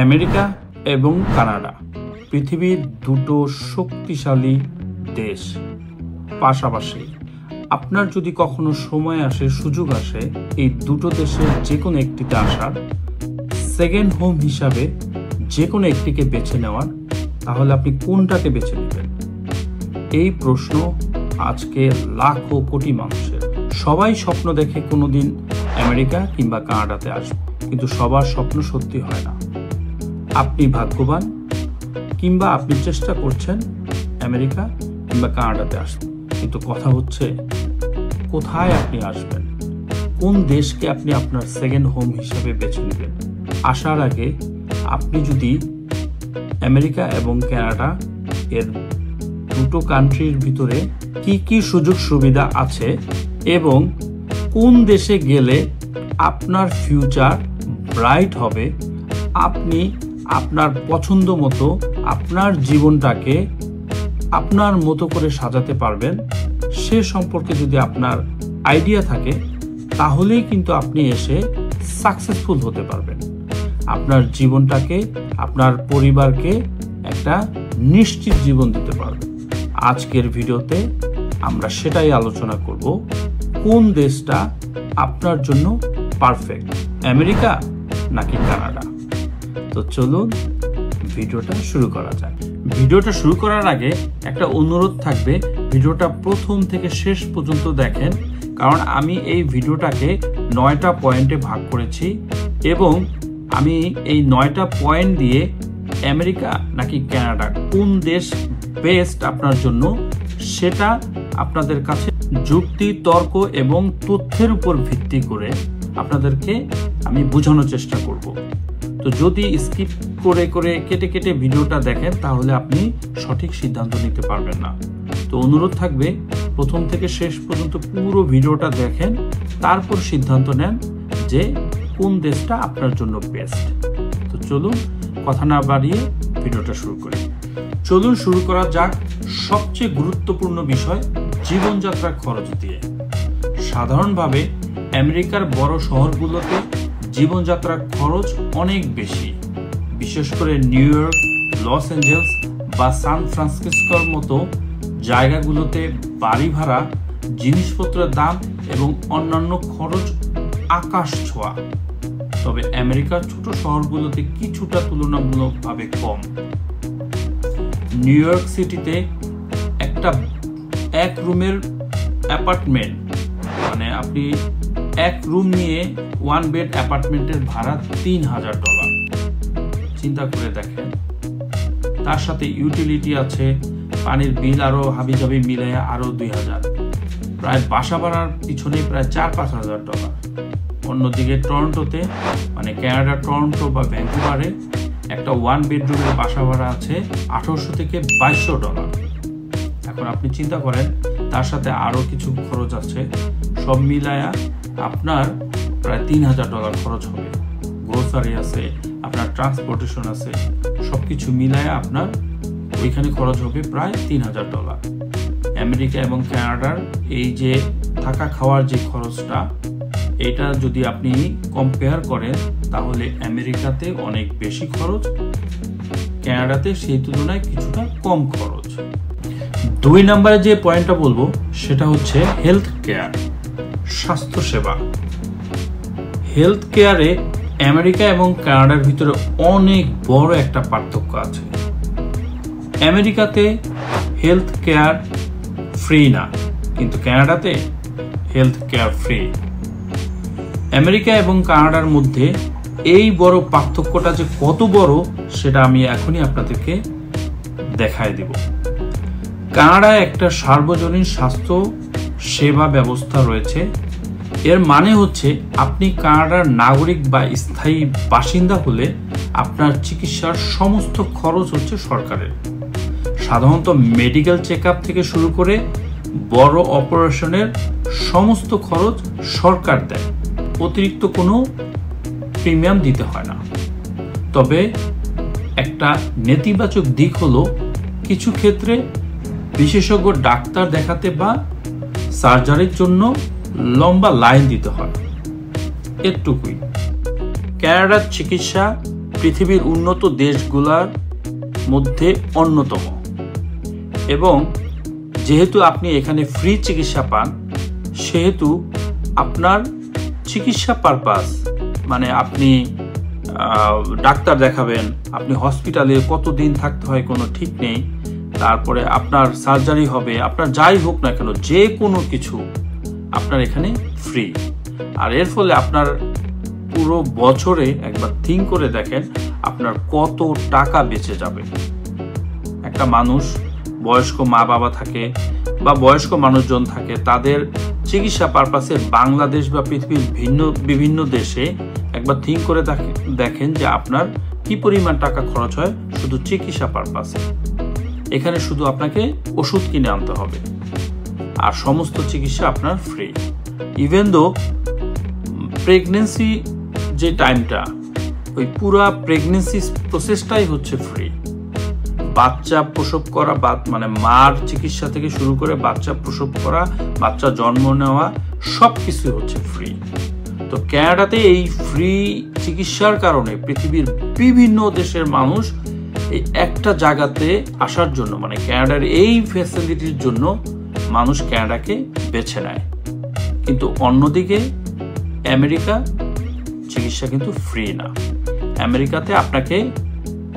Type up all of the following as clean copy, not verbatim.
America এবং Canada পৃথিবীর দুটো শক্তিশালী দেশ। পাশাপাশি আপনার যদি কখনো সময় আসে, সুযোগ আসে এই দুটো দেশের যে কোনো একটিতে আসার, সেকেন্ড হোম হিসাবে যে কোনো একটিকে বেছে নেওয়ার, তাহলে আপনি কোনটাকে বেছে নেবেন? এই প্রশ্ন আজকে লাখো কোটি মানুষের। সবাই স্বপ্ন দেখে কোনোদিন আমেরিকা কিংবা কানাডাতে আসবে, কিন্তু সবার স্বপ্ন সত্যি হয় না। আপনি ভাগ্যবান, কিংবা আপনি চেষ্টা করছেন আমেরিকা কিংবা কানাডাতে আসবেন, কিন্তু কথা হচ্ছে কোথায় আপনি আসবেন, কোন দেশকে আপনি আপনার সেকেন্ড হোম হিসেবে বেছে নেবেন। আসার আগে আপনি যদি আমেরিকা এবং কানাডা এর দুটো কান্ট্রির ভিতরে কি কি সুযোগ সুবিধা আছে এবং কোন দেশে গেলে আপনার ফিউচার ব্রাইট হবে, আপনি আপনার পছন্দ মতো আপনার জীবনটাকে আপনার মতো করে সাজাতে পারবেন, সে সম্পর্কে যদি আপনার আইডিয়া থাকে, তাহলেই কিন্তু আপনি এসে সাকসেসফুল হতে পারবেন। আপনার জীবনটাকে, আপনার পরিবারকে একটা নিশ্চিত জীবন দিতে পারবেন। আজকের ভিডিওতে আমরা সেটাই আলোচনা করব, কোন দেশটা আপনার জন্য পারফেক্ট, আমেরিকা নাকি কানাডা। তো চলুন ভিডিওটা শুরু করা যাক। ভিডিওটা শুরু করার আগে একটা অনুরোধ থাকবে, ভিডিওটা প্রথম থেকে শেষ পর্যন্ত দেখেন, কারণ আমি এই ভিডিওটাকে 9টা পয়েন্টে ভাগ করেছি এবং আমি এই 9টা পয়েন্ট দিয়ে আমেরিকা নাকি কানাডা কোন দেশ বেস্ট আপনার জন্য, সেটা আপনাদের কাছে যুক্তি, তর্ক এবং তথ্যের উপর ভিত্তি করে আপনাদেরকে আমি বোঝানোর চেষ্টা করব। তো যদি স্কিপ করে করে কেটে কেটে ভিডিওটা দেখেন, তাহলে আপনি সঠিক সিদ্ধান্ত নিতে পারবেন না। তো অনুরোধ থাকবে প্রথম থেকে শেষ পর্যন্ত পুরো ভিডিওটা দেখেন, তারপর সিদ্ধান্ত নেন যে কোন দেশটা আপনার জন্য বেস্ট। তো চলুন কথা না বাড়িয়ে ভিডিওটা শুরু করি। চলুন শুরু করা যাক সবচেয়ে গুরুত্বপূর্ণ বিষয়, জীবনযাত্রার খরচ দিয়ে। সাধারণভাবে আমেরিকার বড় শহরগুলোতে জীবনযাত্রার খরচ অনেক বেশি, বিশেষ করে নিউ ইয়র্ক, লস অ্যাঞ্জেলস বা সান ফ্রান্সিসকোর মতো জায়গাগুলোতে বাড়ি ভাড়া, জিনিসপত্রের দাম এবং অন্যান্য খরচ আকাশ ছোঁয়া। তবে আমেরিকার ছোট শহরগুলোতে কিছুটা তুলনামূলকভাবে কম। নিউ ইয়র্ক সিটিতে একটা এক রুমের অ্যাপার্টমেন্ট, মানে আপনি এক রুম নিয়ে ওয়ান বেড অ্যাপার্টমেন্টের ভাড়া $3000। চিন্তা করে দেখেন, তার সাথে ইউটিলিটি আছে, পানির বিল আরো হাবিজাবি মিলে আরো 2000, প্রায় বাসা ভাড়ার পিছনে প্রায় $4-5,000। অন্যদিকে টরন্টোতে, মানে কানাডার টরন্টো বা ভ্যাঙ্কুভারে একটা ওয়ান বেডরুমের বাসা ভাড়া আছে $1800 থেকে $2200। এখন আপনি চিন্তা করেন, তার সাথে আরো কিছু খরচ আছে, সব মিলায়া আপনার প্রায় $3000 খরচ হবে। গ্রোসারি আছে, আপনার ট্রান্সপোর্টেশন আছে, সবকিছু মিলায়া আপনার ওইখানে খরচ হবে প্রায় $3000। আমেরিকা এবং কানাডার এই যে থাকা খাওয়ার যে খরচটা, এটা যদি আপনি কম্পেয়ার করেন, তাহলে আমেরিকাতে অনেক বেশি খরচ, কানাডাতে সেই তুলনায় কিছুটা কম খরচ। 2 নম্বরে যে পয়েন্টটা বলবো সেটা হচ্ছে হেলথ কেয়ার, স্বাস্থ্যসেবা। হেলথ কেয়ারে আমেরিকা এবং কানাডার ভিতরে অনেক বড় একটা পার্থক্য আছে। আমেরিকাতে হেলথ কেয়ার ফ্রি না, কিন্তু কানাডাতে হেলথ কেয়ার ফ্রি। আমেরিকা এবং কানাডার মধ্যে এই বড় পার্থক্যটা যে কত বড়, সেটা আমি এখনই আপনাদেরকে দেখায় দিব। কানাডায় একটা সার্বজনীন স্বাস্থ্য সেবা ব্যবস্থা রয়েছে। এর মানে হচ্ছে, আপনি কানাডার নাগরিক বা স্থায়ী বাসিন্দা হলে আপনার চিকিৎসার সমস্ত খরচ হচ্ছে সরকারের। সাধারণত মেডিকেল চেক আপ থেকে শুরু করে বড় অপারেশনের সমস্ত খরচ সরকার দেয়, অতিরিক্ত কোনো প্রিমিয়াম দিতে হয় না। তবে একটা নেতিবাচক দিক হলো, কিছু ক্ষেত্রে বিশেষজ্ঞ ডাক্তার দেখাতে বা সার্জারির জন্য লম্বা লাইন দিতে হয়। এটুকুই। কানাডার চিকিৎসা পৃথিবীর উন্নত দেশগুলোর মধ্যে অন্যতম, এবং যেহেতু আপনি এখানে ফ্রি চিকিৎসা পান, সেহেতু আপনার চিকিৎসা পারপাস, মানে আপনি ডাক্তার দেখাবেন, আপনি হসপিটালে কতদিন থাকতে হয় কোনো ঠিক নেই, তারপরে আপনার সার্জারি হবে, আপনার যাই হোক না কেন, যে কোনো কিছু আপনার এখানে ফ্রি। আর এর ফলে আপনার পুরো বছরে একবার থিঙ্ক করে দেখেন আপনার কত টাকা বেঁচে যাবে। একটা মানুষ, বয়স্ক মা বাবা থাকে বা বয়স্ক মানুষজন থাকে, তাদের চিকিৎসা পারপাসে বাংলাদেশ বা পৃথিবীর বিভিন্ন দেশে একবার থিঙ্ক করে দেখেন যে আপনার কি পরিমাণ টাকা খরচ হয় শুধু চিকিৎসা পারপাসে। এখানে শুধু আপনাকে ওষুধ কিনে আনতে হবে, আর সমস্ত চিকিৎসা আপনার ফ্রি। ইভেন দো প্রেগনেন্সি যে টাইমটা, ওই পুরা প্রেগনেন্সি প্রসেসটাই হচ্ছে ফ্রি। বাচ্চা প্রসব করা, মানে মার চিকিৎসা থেকে শুরু করে বাচ্চা প্রসব করা, বাচ্চা জন্ম নেওয়া, সব কিছু হচ্ছে ফ্রি। তো কানাডাতে এই ফ্রি চিকিৎসার কারণে পৃথিবীর বিভিন্ন দেশের মানুষ এই একটা জায়গাতে আসার জন্য, মানে কানাডার এই ফ্যাসিলিটির জন্য মানুষ কানাডাকে বেছে নেয়। কিন্তু অন্যদিকে আমেরিকা চিকিৎসা কিন্তু ফ্রি না। আমেরিকাতে আপনাকে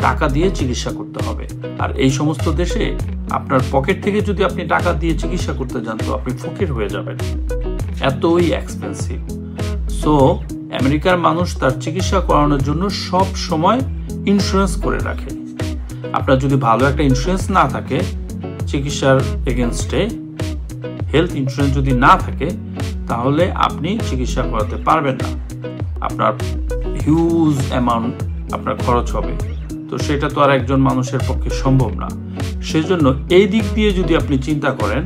টাকা দিয়ে চিকিৎসা করতে হবে, আর এই সমস্ত দেশে আপনার পকেট থেকে যদি আপনি টাকা দিয়ে চিকিৎসা করতে যান তো আপনি ফকির হয়ে যাবেন, এতই এক্সপেন্সিভ। সো আমেরিকার মানুষ তার চিকিৎসা করানোর জন্য সব সময় ইন্স্যুরেন্স করে রাখে। আপনার যদি ভালো একটা ইন্স্যুরেন্স না থাকে চিকিৎসার এগেনস্টে, হেলথ ইন্স্যুরেন্স যদি না থাকে, তাহলে আপনি চিকিৎসা করাতে পারবেন না, আপনার হিউজ অ্যামাউন্ট আপনার খরচ হবে। তো সেটা তো আর একজন মানুষের পক্ষে সম্ভব না। সেজন্য এই দিক দিয়ে যদি আপনি চিন্তা করেন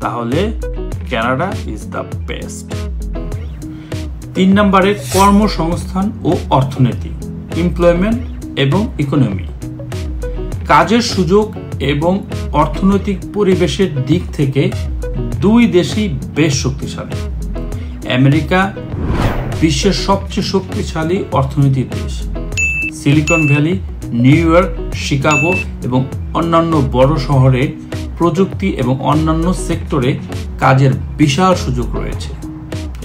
তাহলে কানাডা ইজ দ্য বেস্ট। 3 নম্বরে কর্মসংস্থান ও অর্থনীতি, এমপ্লয়মেন্ট এবং ইকোনমি। কাজের সুযোগ এবং অর্থনৈতিক পরিবেশের দিক থেকে দুই দেশই বেশ শক্তিশালী। আমেরিকা বিশ্বের সবচেয়ে শক্তিশালী অর্থনৈতিক দেশ। Silicon Valley, New York, Chicago এবং অন্যান্য বড় শহরে প্রযুক্তি এবং অন্যান্য সেক্টরে কাজের বিশাল সুযোগ রয়েছে।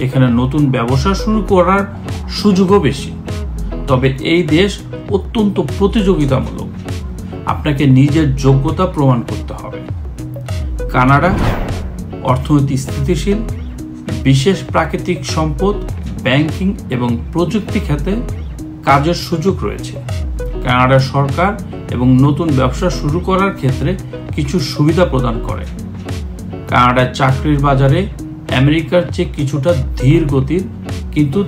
এখানে নতুন ব্যবসা শুরু করার সুযোগও বেশি। তবে এই দেশ অত্যন্ত প্রতিযোগিতামূলক, আপনাকে নিজের যোগ্যতা প্রমাণ করতে হবে। কানাডা অর্থনীতি স্থিতিশীল, বিশেষ প্রাকৃতিক সম্পদ, ব্যাংকিং এবং প্রযুক্তি খাতে কাজের সুযোগ রয়েছে। কানাডা সরকার এবং নতুন ব্যবসা শুরু করার ক্ষেত্রে কিছু সুবিধা প্রদান করে। কানাডার চাকরির বাজারে আমেরিকার চেয়ে কিছুটা ধীর গতির, কিন্তু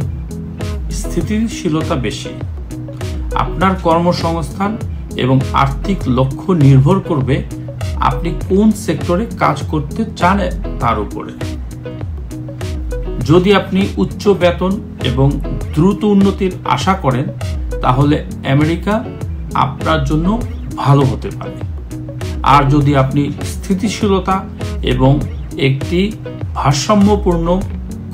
স্থিতিশীলতা বেশি। আপনার কর্মসংস্থান এবং আর্থিক লক্ষ্য নির্ভর করবে আপনি কোন সেক্টরে কাজ করতে চান তার উপরে। যদি আপনি উচ্চ বেতন এবং দ্রুত উন্নতির আশা করেন তাহলে আমেরিকা আপনার জন্য ভালো হতে পারে। আর যদি আপনি স্থিতিশীলতা এবং একটি ভারসাম্যপূর্ণ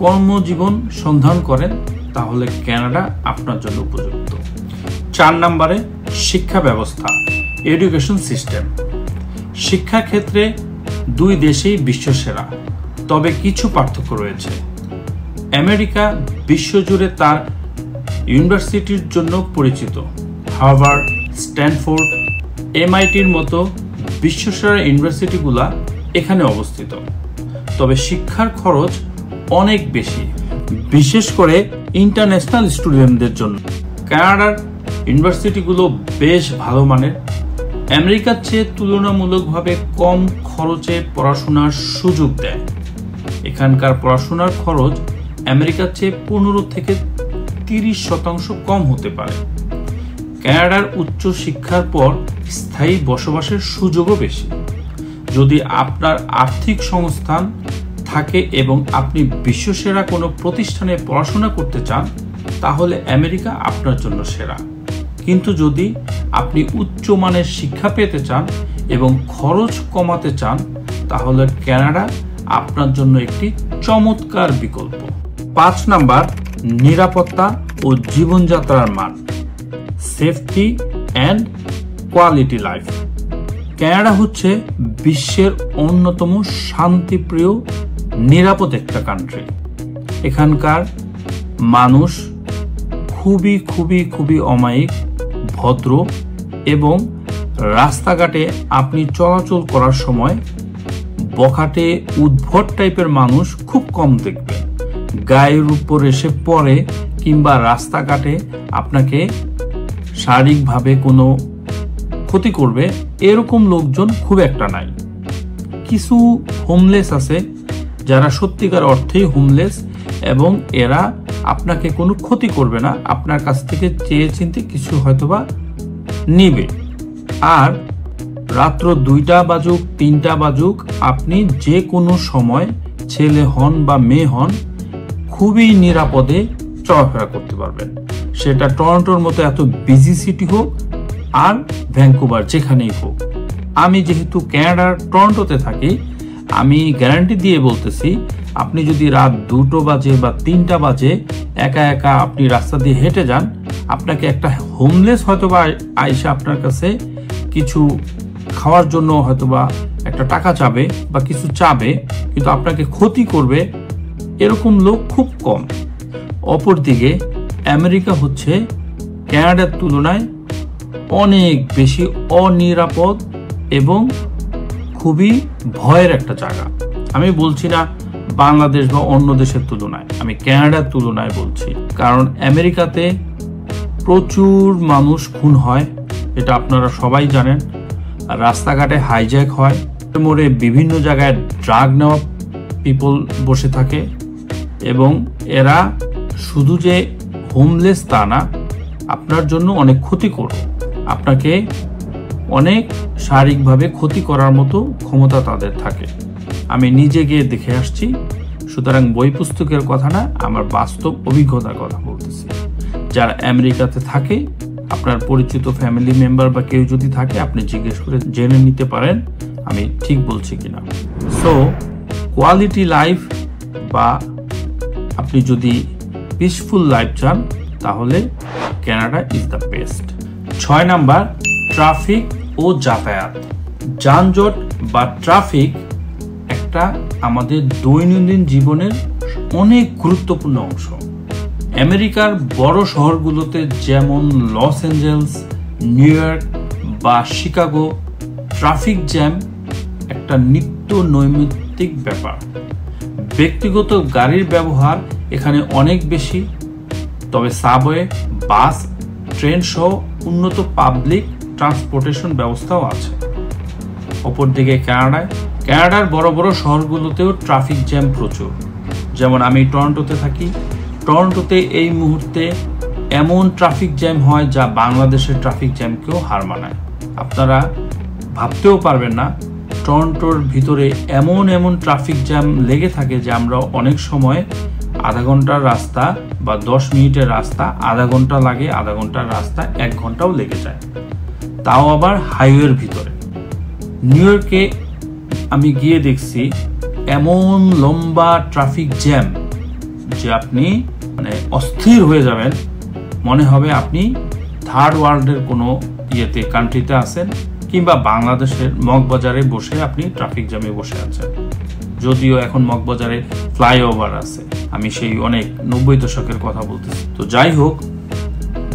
কর্মজীবন সন্ধান করেন তাহলে কানাডা আপনার জন্য উপযুক্ত। 4 নম্বরে শিক্ষা ব্যবস্থা, এডুকেশন সিস্টেম। শিক্ষা ক্ষেত্রে দুই দেশেই বিশ্বসেরা, তবে কিছু পার্থক্য রয়েছে। আমেরিকা বিশ্বজুড়ে তার ইউনিভার্সিটির জন্য পরিচিত। হার্ভার্ড, স্ট্যানফোর্ড, MITর মতো বিশ্বসেরা ইউনিভার্সিটিগুলা এখানে অবস্থিত। তবে শিক্ষার খরচ অনেক বেশি, বিশেষ করে ইন্টারন্যাশনাল স্টুডেন্টদের জন্য। কানাডার ইউনিভার্সিটিগুলো বেশ ভালো মানের। আমেরিকার চেয়ে তুলনামূলকভাবে কম খরচে পড়াশোনার সুযোগ দেয়। এখানকার পড়াশোনার খরচ আমেরিকার চেয়ে 15 থেকে 30% কম হতে পারে। কানাডার উচ্চ শিক্ষার পর স্থায়ী বসবাসের সুযোগও বেশি। যদি আপনার আর্থিক সংস্থান থাকে এবং আপনি বিশ্বসেরা কোনো প্রতিষ্ঠানে পড়াশোনা করতে চান তাহলে আমেরিকা আপনার জন্য সেরা। কিন্তু যদি আপনি উচ্চমানের শিক্ষা পেতে চান এবং খরচ কমাতে চান তাহলে কানাডা আপনার জন্য একটি চমৎকার বিকল্প। 5 নাম্বার, নিরাপত্তা ও জীবনযাত্রার মান। Safety and quality life. Canada হচ্ছে বিশ্বের অন্যতম শান্তিপ্রিয় নিরাপদ একটা কান্ট্রি। এখানকার মানুষ খুবই খুবই খুবই অমায়িক, ভদ্র এবং রাস্তাঘাটে আপনি চলাচল করার সময় বখাটে উদ্ভট টাইপের মানুষ খুব কম দেখবেন। গায়ের উপর এসে পড়ে কিংবা রাস্তাঘাটে আপনাকে শারীরিকভাবে কোনো ক্ষতি করবে এরকম লোকজন খুব একটা নাই। কিছু হোমলেস আছে যারা সত্যিকার অর্থেই হোমলেস এবং এরা আপনাকে কোনো ক্ষতি করবে না, আপনার কাছ থেকে চেয়ে চিনতে কিছু হয়তোবা নিবে। আর রাত্র 2টা বাজুক 3টা বাজুক আপনি যে কোনো সময় ছেলে হন বা মেয়ে হন খুবই নিরাপদে চলাফেরা করতে পারবেন। সেটা টরন্টোর মতো এত বিজি সিটি হোক আর ভ্যাঙ্কুভার যেখানেই হোক। আমি যেহেতু কানাডার টরন্টোতে থাকি, আমি গ্যারান্টি দিয়ে বলতেছি আপনি যদি রাত 2টো বাজে বা 3টা বাজে একা একা আপনি রাস্তা দিয়ে হেঁটে যান, আপনাকে একটা হোমলেস হয়তোবা আইসা আপনার কাছে কিছু খাওয়ার জন্য হয়তোবা একটা টাকা চাবে বা কিছু চাবে, কিন্তু আপনাকে ক্ষতি করবে এরকম লোক খুব কম। অপরদিকে আমেরিকা হচ্ছে কানাডার তুলনায় অনেক বেশি অনিরাপদ এবং খুবই ভয়ের একটা জায়গা। আমি বলছি না বাংলাদেশ বা অন্য দেশের তুলনায়, আমি কানাডার তুলনায় বলছি। কারণ আমেরিকাতে প্রচুর মানুষ খুন হয়, এটা আপনারা সবাই জানেন। রাস্তাঘাটে হাইজ্যাক হয়, মোড়ে বিভিন্ন জায়গায় ড্রাগ নেওয়া পিপল বসে থাকে এবং এরা শুধু যে হোমলেস তা না, আপনার জন্য অনেক ক্ষতিকর, আপনাকে অনেক শারীরিকভাবে ক্ষতি করার মতো ক্ষমতা তাদের থাকে। আমি নিজে গিয়ে দেখে আসছি, সুতরাং বই পুস্তকের কথা না, আমার বাস্তব অভিজ্ঞতার কথা বলতেছি। যারা আমেরিকাতে থাকে, আপনার পরিচিত ফ্যামিলি মেম্বার বা কেউ যদি থাকে, আপনি জিজ্ঞেস করে জেনে নিতে পারেন আমি ঠিক বলছি কিনা। সো কোয়ালিটি লাইফ বা আপনি যদি পিসফুল লাইফ চান তাহলে Canada is the best. 6 number, traffic ও যাতায়াত। যানজট বা ট্রাফিক একটা আমাদের দৈনন্দিন জীবনের অনেক গুরুত্বপূর্ণ অংশ। আমেরিকার বড় শহরগুলোতে যেমন লস অ্যাঞ্জেলস, নিউ ইয়র্ক বা শিকাগো, ট্রাফিক জ্যাম একটা নিত্য নৈমিত্তিক ব্যাপার। ব্যক্তিগত গাড়ির ব্যবহার এখানে অনেক বেশি, তবে সাবওয়ে, বাস, ট্রেন সহ উন্নত পাবলিক ট্রান্সপোর্টেশন ব্যবস্থাও আছে। অপরদিকে কানাডার বড় বড় শহরগুলোতেও ট্রাফিক জ্যাম প্রচুর। যেমন আমি টরন্টোতে থাকি, টরন্টোতে এই মুহূর্তে এমন ট্রাফিক জ্যাম হয় যা বাংলাদেশের ট্রাফিক জ্যামকেও হার মানায়। আপনারা ভাবতেও পারবেন না, টরন্টোর ভিতরে এমন ট্রাফিক জ্যাম লেগে থাকে যে আমরা অনেক সময় আধা ঘন্টার রাস্তা বা 10 মিনিটের রাস্তা আধা ঘন্টা লাগে, আধা ঘন্টার রাস্তা 1 ঘন্টাও লেগে যায়, তাও আবার হাইওয়ের ভিতরে। নিউ ইয়র্কে আমি গিয়ে দেখছি এমন লম্বা ট্রাফিক জ্যাম যে আপনি অস্থির হয়ে যাবেন, মনে হবে আপনি থার্ড ওয়ার্ল্ডের কোনো কান্ট্রিতে আছেন কিংবা বাংলাদেশের মগবাজারে বসে আপনি ট্রাফিক জ্যামে বসে আছেন। যদিও এখন মগবাজারে ফ্লাইওভার আছে, আমি সেই অনেক 90 দশকের কথা বলতেছি। তো যাই হোক,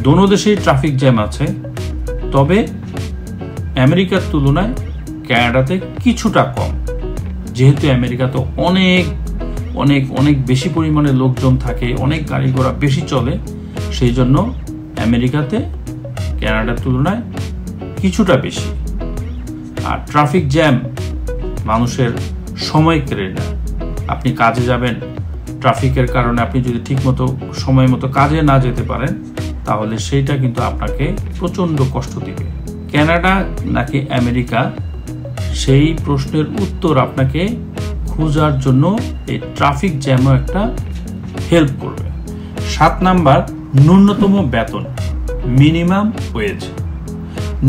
দোনো দেশেই ট্রাফিক জ্যাম আছে, তবে আমেরিকার তুলনায় কানাডাতে কিছুটা কম। যেহেতু আমেরিকাতে অনেক অনেক অনেক বেশি পরিমাণে লোকজন থাকে, অনেক গাড়ি ঘোড়া বেশি চলে, সেই জন্য আমেরিকাতে কানাডার তুলনায় কিছুটা বেশি। আর ট্রাফিক জ্যাম মানুষের সময় কেড়ে নেয়। আপনি কাজে যাবেন, ট্রাফিকের কারণে আপনি যদি ঠিকমতো সময় মতো কাজে না যেতে পারেন তাহলে সেইটা কিন্তু আপনাকে প্রচণ্ড কষ্ট দিবে। কানাডা নাকি আমেরিকা, সেই প্রশ্নের উত্তর আপনাকে খোঁজার জন্য এই ট্রাফিক জ্যামও একটা হেল্প করবে। 7 নাম্বার, ন্যূনতম বেতন, মিনিমাম ওয়েজ।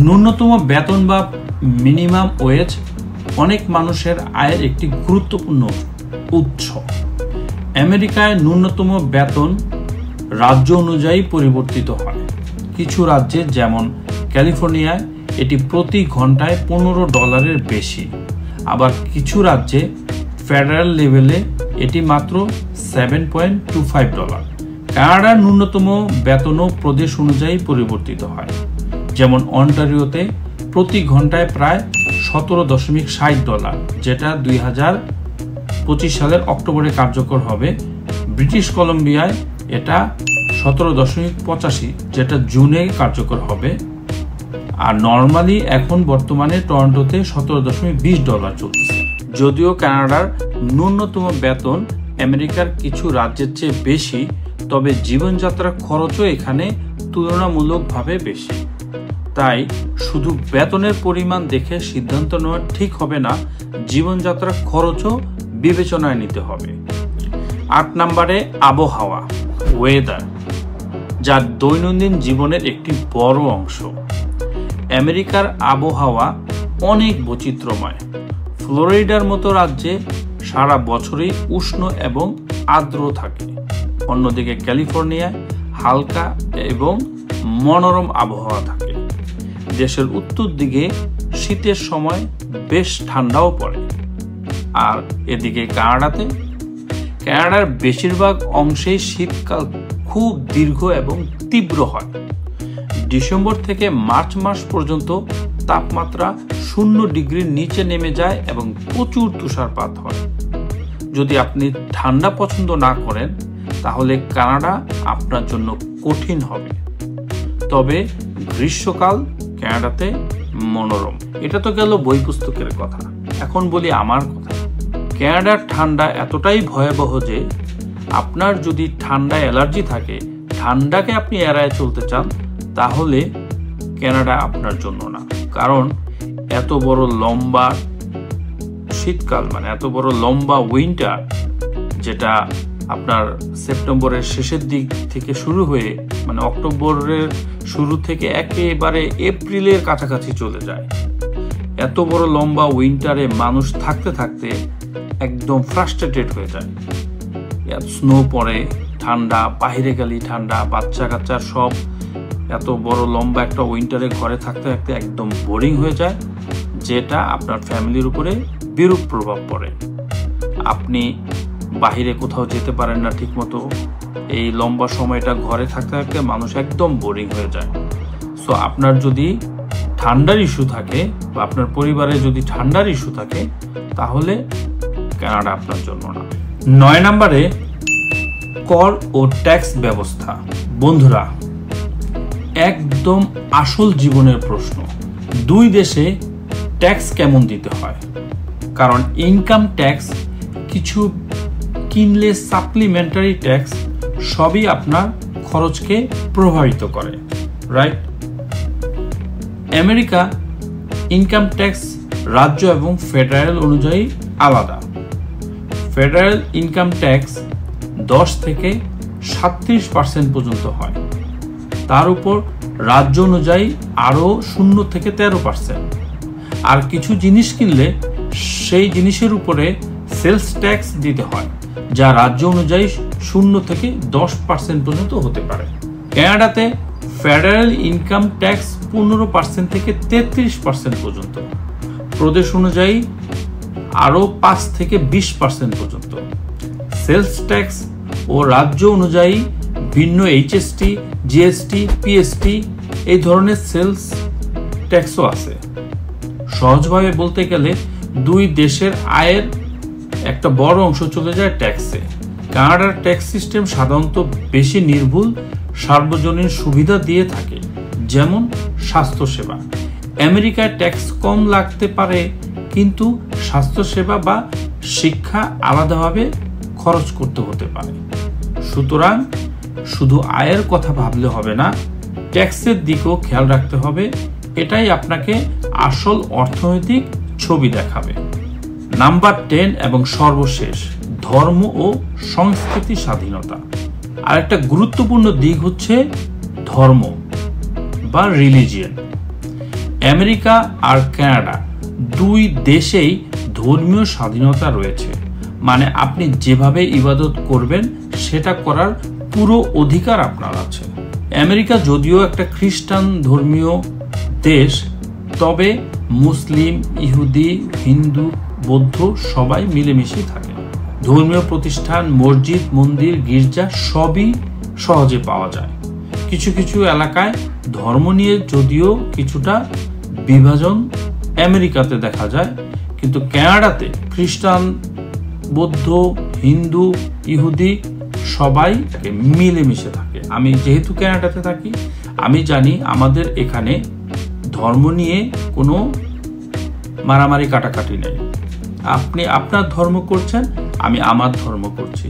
ন্যূনতম বেতন বা মিনিমাম ওয়েজ অনেক মানুষের আয়ের একটি গুরুত্বপূর্ণ উৎস। আমেরিকায় ন্যূনতম বেতন রাজ্য অনুযায়ী পরিবর্তিত হয়। কিছু রাজ্যে যেমন ক্যালিফোর্নিয়ায় এটি প্রতি ঘন্টায় $15 বেশি, আবার কিছু রাজ্যে ফেডারেল লেভেলে এটি মাত্র $7.25। কানাডার ন্যূনতম বেতনও প্রদেশ অনুযায়ী পরিবর্তিত হয়, যেমন অন্টারিওতে প্রতি ঘন্টায় প্রায় $17.60, যেটা 2025 সালের অক্টোবরে কার্যকর হবে। ব্রিটিশ কলম্বিয়ায় এটা 17.85, যেটা জুনে কার্যকর হবে। আর নর্মালি এখন বর্তমানে টরন্টোতে $17.20 চলতেছে। যদিও কানাডার ন্যূনতম বেতন আমেরিকার কিছু রাজ্যের চেয়ে বেশি, তবে জীবনযাত্রার খরচও এখানে তুলনামূলকভাবে বেশি। তাই শুধু বেতনের পরিমাণ দেখে সিদ্ধান্ত নেওয়া ঠিক হবে না, জীবনযাত্রার খরচও বিবেচনায় নিতে হবে। 8 নম্বরে আবহাওয়া, ওয়েদার, যা দৈনন্দিন জীবনের একটি বড় অংশ। আমেরিকার আবহাওয়া অনেক বৈচিত্র্যময়। ফ্লোরিডার মতো রাজ্যে সারা বছরই উষ্ণ এবং আর্দ্র থাকে। অন্যদিকে ক্যালিফোর্নিয়ায় হালকা এবং মনোরম আবহাওয়া থাকে। দেশের উত্তর দিকে শীতের সময় বেশ ঠান্ডাও পড়ে। আর এদিকে কানাডার বেশিরভাগ অংশেই শীতকাল খুব দীর্ঘ এবং তীব্র হয়। ডিসেম্বর থেকে মার্চ মাস পর্যন্ত তাপমাত্রা 0 ডিগ্রির নিচে নেমে যায় এবং প্রচুর তুষারপাত হয়। যদি আপনি ঠান্ডা পছন্দ না করেন তাহলে কানাডা আপনার জন্য কঠিন হবে। তবে গ্রীষ্মকাল কানাডাতে মনোরম। এটা তো গেল বই পুস্তকের কথা। এখন বলি আমার কথা। কানাডার ঠান্ডা এতটাই ভয়াবহ যে আপনার যদি ঠান্ডা অ্যালার্জি থাকে, ঠান্ডাকে আপনি এড়ায় চলতে চান, তাহলে কানাডা আপনার জন্য না। কারণ এত বড় লম্বা শীতকাল, মানে এত বড় লম্বা উইন্টার, যেটা আপনার সেপ্টেম্বরের শেষের দিক থেকে শুরু হয়ে মানে অক্টোবরের শুরু থেকে একেবারে এপ্রিলের কাছাকাছি চলে যায়। এত বড় লম্বা উইন্টারে মানুষ থাকতে থাকতে একদম ফ্রাস্ট্রেটেড হয়ে যায়। স্নো পড়ে, ঠান্ডা, বাইরে গেলে ঠান্ডা, বাচ্চা কাচ্চা সব এত বড় লম্বা একটা উইন্টারে ঘরে থাকতে থাকতে একদম বোরিং হয়ে যায়, যেটা আপনার ফ্যামিলির উপরে বিরূপ প্রভাব পড়ে। আপনি বাহিরে কোথাও যেতে পারেন না ঠিকমতো। এই লম্বা সময়টা ঘরে থাকতে থাকতে মানুষ একদম বোরিং হয়ে যায়। সো আপনার যদি ঠান্ডার ইস্যু থাকে বা আপনার পরিবারে যদি ঠান্ডার ইস্যু থাকে, তাহলে কানাডা আপনার জন্য না। 9 নম্বরে কর ও ট্যাক্স ব্যবস্থা। বন্ধুরা, একদম আসল জীবনের প্রশ্ন, দুই দেশে ট্যাক্স কেমন দিতে হয়? কারণ ইনকাম ট্যাক্স, কিছু কিনলে সাপ্লিমেন্টারি ট্যাক্স, সবই আপনার খরচকে প্রভাবিত করে, রাইট? আমেরিকা ইনকাম ট্যাক্স রাজ্য এবং ফেডারেল অনুযায়ী আলাদা। ফেডারেল ইনকাম ট্যাক্স 10 থেকে 37% পর্যন্ত হয়। তার উপর রাজ্য অনুযায়ী আরও 0 থেকে 13%। আর কিছু জিনিস কিনলে সেই জিনিসের উপরে সেলস ট্যাক্স দিতে হয়, যা রাজ্য অনুযায়ী 0 থেকে 10% পর্যন্ত হতে পারে। কানাডাতে ফেডারেল ইনকাম ট্যাক্স 15% থেকে 33% পর্যন্ত, প্রদেশ অনুযায়ী আরও 5 থেকে 20% পর্যন্ত। সেলস ট্যাক্স ও রাজ্য অনুযায়ী ভিন্ন এইচএসটি, জিএসটি, পিএসটি এই ধরনের সেলস ট্যাক্সও আছে। সহজভাবে বলতে গেলে দুই দেশের আয়ের একটা বড় অংশ চলে যায় ট্যাক্সে। কানাডার ট্যাক্স সিস্টেম সাধারণত বেশি নির্ভুল, সার্বজনীন সুবিধা দিয়ে থাকে, যেমন স্বাস্থ্যসেবা। আমেরিকায় ট্যাক্স কম লাগতে পারে, কিন্তু স্বাস্থ্যসেবা বা শিক্ষা আলাদাভাবে খরচ করতে হতে পারে। সুতরাং শুধু আয়ের কথা ভাবলে হবে না, ট্যাক্সের দিকেও খেয়াল রাখতে হবে। এটাই আপনাকে আসল অর্থনৈতিক ছবি দেখাবে। নাম্বার 10 এবং সর্বশেষ, ধর্ম ও সংস্কৃতি স্বাধীনতা। আর একটা গুরুত্বপূর্ণ দিক হচ্ছে ধর্ম বা রিলিজিয়ন। আমেরিকা আর কানাডা দুই দেশেই ধর্মীয় স্বাধীনতা রয়েছে, মানে আপনি যেভাবে ইবাদত করবেন সেটা করার পুরো অধিকার আপনার আছে। আমেরিকা যদিও একটা খ্রিস্টান ধর্মীয় দেশ, তবে মুসলিম, ইহুদি, হিন্দু, বৌদ্ধ সবাই মিলেমিশে থাকে। ধর্মীয় প্রতিষ্ঠান, মসজিদ, মন্দির, গির্জা সবই সহজে পাওয়া যায়। কিছু কিছু এলাকায় ধর্ম নিয়ে যদিও কিছুটা বিভাজন আমেরিকাতে দেখা যায়, কিন্তু কানাডাতে খ্রিস্টান, বৌদ্ধ, হিন্দু, ইহুদি সবাই মিলেমিশে থাকে। আমি যেহেতু কানাডাতে থাকি, আমি জানি আমাদের এখানে ধর্ম নিয়ে কোনো মারামারি কাটাকাটি নেই। আপনি আপনার ধর্ম করছেন, আমি আমার ধর্ম করছি।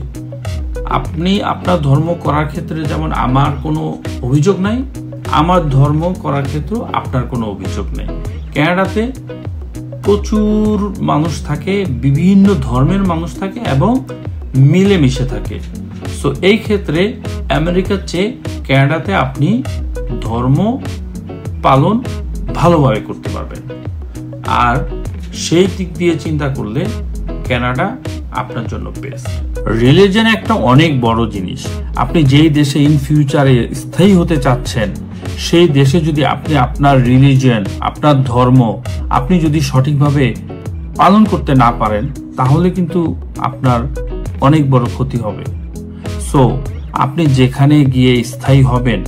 আপনি আপনার ধর্ম করার ক্ষেত্রে যেমন আমার কোনো অভিযোগ নাই, আমার ধর্ম করার ক্ষেত্রে আপনার কোনো অভিযোগ নেই। কানাডাতে প্রচুর মানুষ থাকে, বিভিন্ন ধর্মের মানুষ থাকে এবং মিলেমিশে থাকে। সো এই ক্ষেত্রে আমেরিকার চেয়ে কানাডাতে আপনি ধর্ম পালন ভালোভাবে করতে পারবেন। আর সেই দিক দিয়ে চিন্তা করলে কানাডা আপনার জন্য বেস্ট। রিলিজিয়ন একটা অনেক বড় জিনিস। আপনি যেই দেশে ইন ফিউচারে স্থায়ী হতে চাচ্ছেন, সেই দেশে যদি আপনি আপনার রিলিজিয়ন, আপনার ধর্ম আপনি যদি সঠিকভাবে পালন করতে না পারেন, তাহলে কিন্তু আপনার অনেক বড় ক্ষতি হবে। সো আপনি যেখানে গিয়ে স্থায়ী হবেন,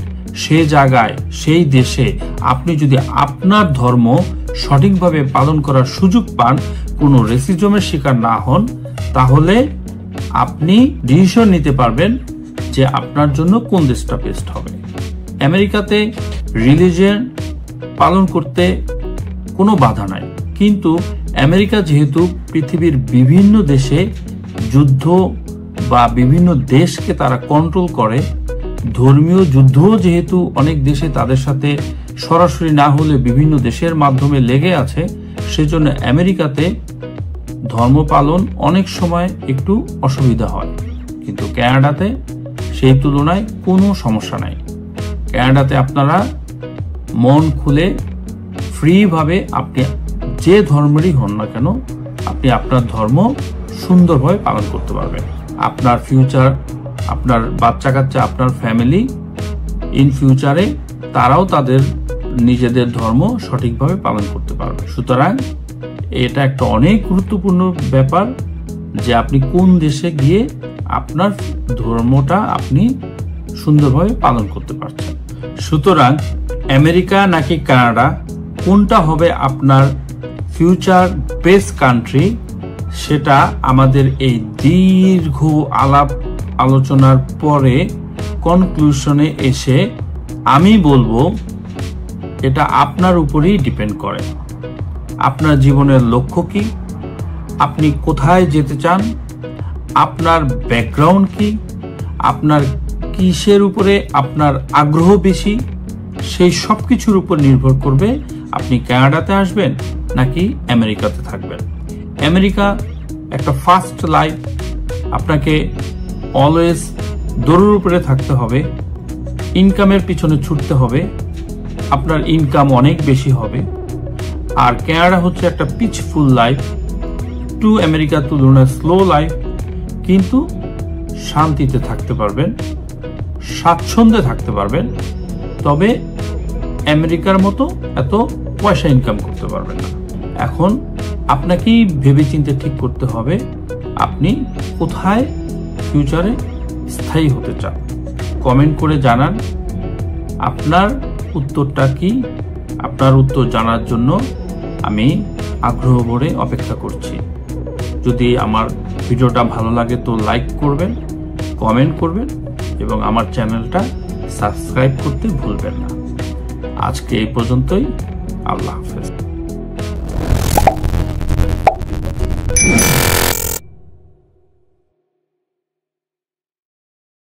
সেই জায়গায়, সেই দেশে আপনি যদি আপনার ধর্ম সঠিকভাবে পালন করার সুযোগ পান, কোনো রেসিজমের শিকার না হন, তাহলে আপনি ডিসিশন নিতে পারবেন যে আপনার জন্য কোন দেশটা বেস্ট হবে। আমেরিকাতে রিলিজিয়ন পালন করতে কোনো বাধা নাই, কিন্তু আমেরিকা যেহেতু পৃথিবীর বিভিন্ন দেশে যুদ্ধ বা বিভিন্ন দেশকে তারা কন্ট্রোল করে, ধর্মীয় যুদ্ধও যেহেতু অনেক দেশে তাদের সাথে সরাসরি না হলে বিভিন্ন দেশের মাধ্যমে লেগে আছে, সেজন্য আমেরিকাতে ধর্ম পালন অনেক সময় একটু অসুবিধা হয়। কিন্তু কানাডাতে সেই তুলনায় কোনো সমস্যা নাই। কানাডাতে আপনারা মন খুলে ফ্রিভাবে আপনি যে ধর্মেরই হন না কেন, আপনি আপনার ধর্ম সুন্দরভাবে পালন করতে পারবেন। আপনার ফিউচার, আপনার বাচ্চা কাচ্চা, আপনার ফ্যামিলি ইন ফিউচারে তারাও তাদের নিজেদের ধর্ম সঠিকভাবে পালন করতে পারবে। সুতরাং এটা একটা অনেক গুরুত্বপূর্ণ ব্যাপার যে আপনি কোন দেশে গিয়ে আপনার ধর্মটা আপনি সুন্দরভাবে পালন করতে পারছেন। সুতরাং আমেরিকা নাকি কানাডা, কোনটা হবে আপনার ফিউচার বেস্ট কান্ট্রি, সেটা আমাদের এই দীর্ঘ আলাপ আলোচনার পরে কনক্লুশনে এসে আমি বলবো এটা আপনার উপরেই ডিপেন্ড করে। আপনার জীবনের লক্ষ্য কি, আপনি কোথায় যেতে চান, আপনার ব্যাকগ্রাউন্ড কি, আপনার কিসের উপরে আপনার আগ্রহ বেশি, সেই সব কিছুর উপর নির্ভর করবে আপনি কানাডাতে আসবেন নাকি আমেরিকাতে থাকবেন। আমেরিকা একটা ফাস্ট লাইফ, আপনাকে অলওয়েজ দৌড়ের উপরে থাকতে হবে, ইনকামের পিছনে ছুটতে হবে, আপনার ইনকাম অনেক বেশি হবে। আর কানাডা হচ্ছে একটা পিচফুল লাইফ, টু আমেরিকার তুলনায় স্লো লাইফ, কিন্তু শান্তিতে থাকতে পারবেন, স্বাচ্ছন্দ্যে থাকতে পারবেন। তবে আমেরিকার মতো এত পয়সা ইনকাম করতে পারবেন না। এখন আপনাকেই ভেবেচিন্তে ঠিক করতে হবে আপনি কোথায় ফিউচারে স্থায়ী হতে চান। কমেন্ট করে জানান আপনার উত্তরটা কি। আপনার উত্তর জানার জন্য আমি আগ্রহ ভরে অপেক্ষা করছি। যদি আমার ভিডিওটা ভালো লাগে তো লাইক করবেন, কমেন্ট করবেন এবং আমার চ্যানেলটা সাবস্ক্রাইব করতে ভুলবেন না। আজকে এই পর্যন্তই। আল্লাহ হাফেজ।